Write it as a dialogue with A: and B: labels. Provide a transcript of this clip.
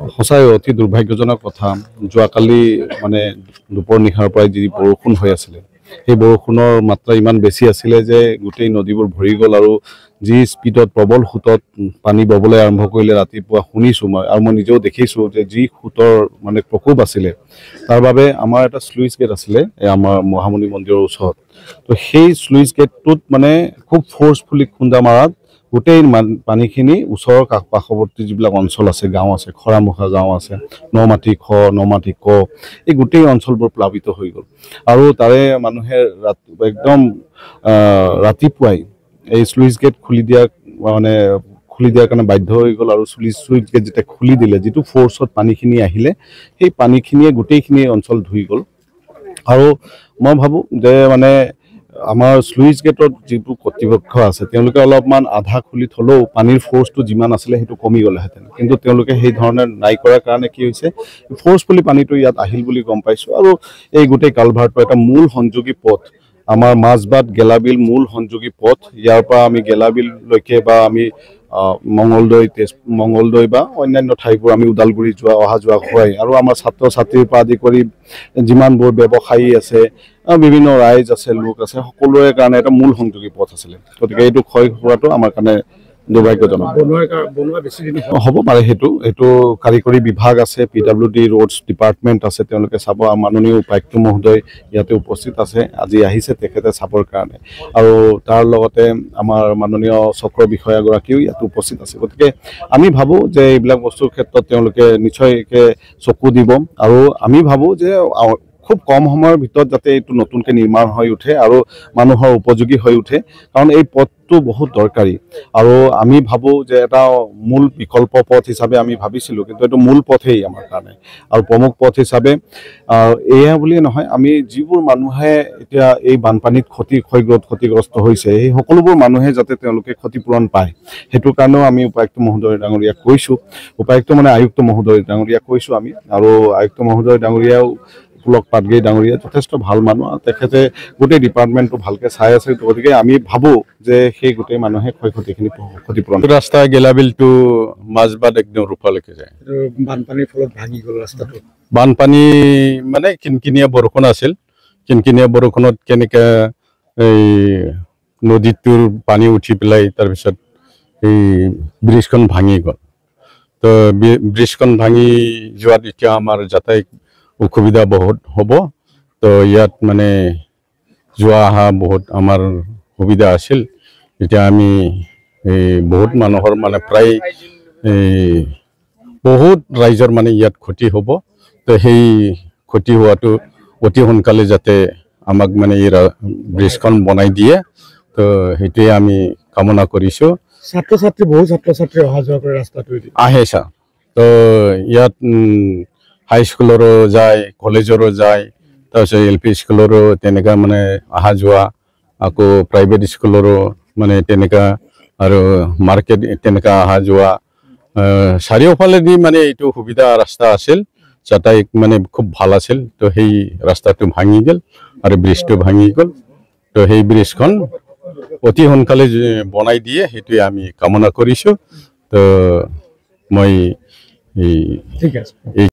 A: সঁচাই অতি দুৰ্ভাগ্যজনক কথা যোৱাকালি মানে দুপৰ নিশাৰ পৰাই যি বৰষুণ হৈ আছিলে সেই বৰষুণৰ মাত্ৰা ইমান বেছি আছিলে যে গোটেই নদীবোৰ ভৰি গ'ল আৰু যি স্পীডত প্ৰবল সোঁতত পানী ববলৈ আৰম্ভ কৰিলে ৰাতিপুৱা শুনিছোঁ মই আৰু মই নিজেও দেখিছোঁ যে যি সোঁতৰ মানে প্ৰকোপ আছিলে তাৰ বাবে আমাৰ এটা স্লুইচ গেট আছিলে আমাৰ মহামুনি মন্দিৰৰ ওচৰত তো সেই স্লুইচ গেটটোত মানে খুব ফ'ৰ্চফুলি খুন্দা মাৰাত গোটেই পানীখিনি ওচৰৰ পাৰ্শ্বৱৰ্তী যিবিলাক অঞ্চল আছে গাঁও আছে খৰামুখা গাঁও আছে নমাটি খ নমাটি ক এই গোটেই অঞ্চলবোৰ প্লাবিত হৈ গ'ল আৰু তাৰে মানুহে একদম ৰাতিপুৱাই এই স্লুইচ গেট খুলি দিয়াৰ কাৰণে বাধ্য হৈ গ'ল আৰু স্লুইচ গেট যেতিয়া খুলি দিলে যিটো ফ'ৰ্চত পানীখিনি আহিলে সেই পানীখিনিয়ে গোটেইখিনি অঞ্চল ধুই গ'ল আৰু মই ভাবোঁ যে মানে আমাৰ স্লুইচ গেটত যিটো কৰ্তৃপক্ষ আছে তেওঁলোকে অলপমান আধা খুলি থ'লেও পানীৰ ফ'ৰ্চটো যিমান আছিলে সেইটো কমি গ'লেহেঁতেন কিন্তু তেওঁলোকে সেই ধৰণে নাই কৰাৰ কাৰণে কি হৈছে ফ'ৰ্চফুলি পানীটো ইয়াত আহিল বুলি গম পাইছোঁ আৰু এই গোটেই কালভাৰটো এটা মূল সংযোগী পথ আমাৰ মাজবাট গেলাবিল মূল সংযোগী পথ ইয়াৰ পৰা আমি গেলাবিললৈকে বা আমি মংগলদৈ বা অন্যান্য ঠাইবোৰ আমি ওদালগুৰি অহা যোৱা হয় আৰু আমাৰ ছাত্ৰ ছাত্ৰীৰ পৰা আদি কৰি যিমানবোৰ ব্যৱসায়ী আছে বিভিন্ন ৰাইজ আছে লোক আছে সকলোৰে কাৰণে এটা মূল সংযোগী পথ আছিলে গতিকে এইটো ক্ষয় হোৱাটো আমাৰ কাৰণে দুৰ্ভাগ্যজনক হ'ব পাৰে সেইটো কাৰিকৰী বিভাগ আছে PWD ৰোডছ ডিপাৰ্টমেণ্ট আছে তেওঁলোকে চাব মাননীয় উপায়ুক্ত মহোদয় ইয়াতে উপস্থিত আছে আজি আহিছে তেখেতে চাবৰ কাৰণে আৰু তাৰ লগতে আমাৰ মাননীয় চক্ৰ বিষয়াগৰাকীও ইয়াত উপস্থিত আছে গতিকে আমি ভাবোঁ যে এইবিলাক বস্তুৰ ক্ষেত্ৰত তেওঁলোকে নিশ্চয়কৈ চকু দিব আৰু আমি ভাবোঁ যে খুব কম সময়ৰ ভিতৰত যাতে এইটো নতুনকৈ নিৰ্মাণ হৈ উঠে আৰু মানুহৰ উপযোগী হৈ উঠে কাৰণ এই পথটো বহুত দৰকাৰী আৰু আমি ভাবোঁ যে এটা মূল বিকল্প পথ হিচাপে আমি ভাবিছিলোঁ কিন্তু এইটো মূল পথেই আমাৰ কাৰণে আৰু প্ৰমুখ পথ হিচাপে এয়া বুলিয়ে নহয় আমি যিবোৰ মানুহে এতিয়া এই বানপানীত ক্ষতিগ্ৰস্ত হৈছে সেই সকলোবোৰ মানুহে যাতে তেওঁলোকে ক্ষতিপূৰণ পায় সেইটোৰ কাৰণেও আমি উপায়ুক্ত মহোদয় ডাঙৰীয়াক কৈছোঁ আয়ুক্ত মহোদয় ডাঙৰীয়াক কৈছোঁ আমি আৰু আয়ুক্ত মহোদয় ডাঙৰীয়াও পুলক পাটগিৰি ডাঙৰীয়া যথেষ্ট ভাল মানুহ আৰু তেখেতে গোটেই ডিপাৰ্টমেণ্টটো ভালকৈ চাই আছে গতিকে আমি ভাবোঁ যে সেই গোটেই মানুহে ক্ষয়ক্ষতিখিনি ক্ষতিপূৰণ
B: ৰাস্তা গেলাবিলটো মাজবাট একদম ৰূপালৈকে যায়
C: বানপানীৰ ফলত ভাঙি গ'ল ৰাস্তাটো
B: বানপানী মানে কিনকিনীয়া বৰষুণ আছিল কিনকিনীয়া বৰষুণত কেনেকৈ এই নদীটোৰ পানী উঠি পেলাই তাৰপিছত এই ব্ৰিজখন ভাঙি গ'ল তো ব্ৰিজখন ভাঙি যোৱাত এতিয়া আমাৰ যাতায়াত অসুবিধা বহুত হ'ব তো ইয়াত মানে যোৱা অহা বহুত আমাৰ সুবিধা আছিল এতিয়া আমি বহুত মানুহৰ মানে প্ৰায় বহুত ৰাইজৰ মানে ইয়াত ক্ষতি হ'ব তো সেই ক্ষতি হোৱাটো অতি সোনকালে যাতে আমাক মানে এই ব্ৰিজখন বনাই দিয়ে তো সেইটোৱে আমি কামনা কৰিছোঁ
C: বহুত ছাত্ৰ ছাত্ৰী অহা যোৱা কৰে ৰাস্তাটো
B: আহে ছাৰ তো ইয়াত হাইস্কুলৰো যায় কলেজৰো যায় তাৰপিছত LP স্কুলৰো তেনেকুৱা মানে অহা যোৱা আকৌ প্ৰাইভেট স্কুলৰো মানে তেনেকুৱা আৰু মাৰ্কেট তেনেকুৱা অহা যোৱা চাৰিওফালেদি মানে এইটো সুবিধা ৰাস্তা আছিল যাতায়াত মানে খুব ভাল আছিল তো সেই ৰাস্তাটো ভাঙি গ'ল আৰু ব্ৰিজটো ভাঙি গ'ল তো সেই ব্ৰিজখন অতি সোনকালে বনাই দিয়ে সেইটোৱে আমি কামনা কৰিছোঁ তো মই
C: ঠিক আছে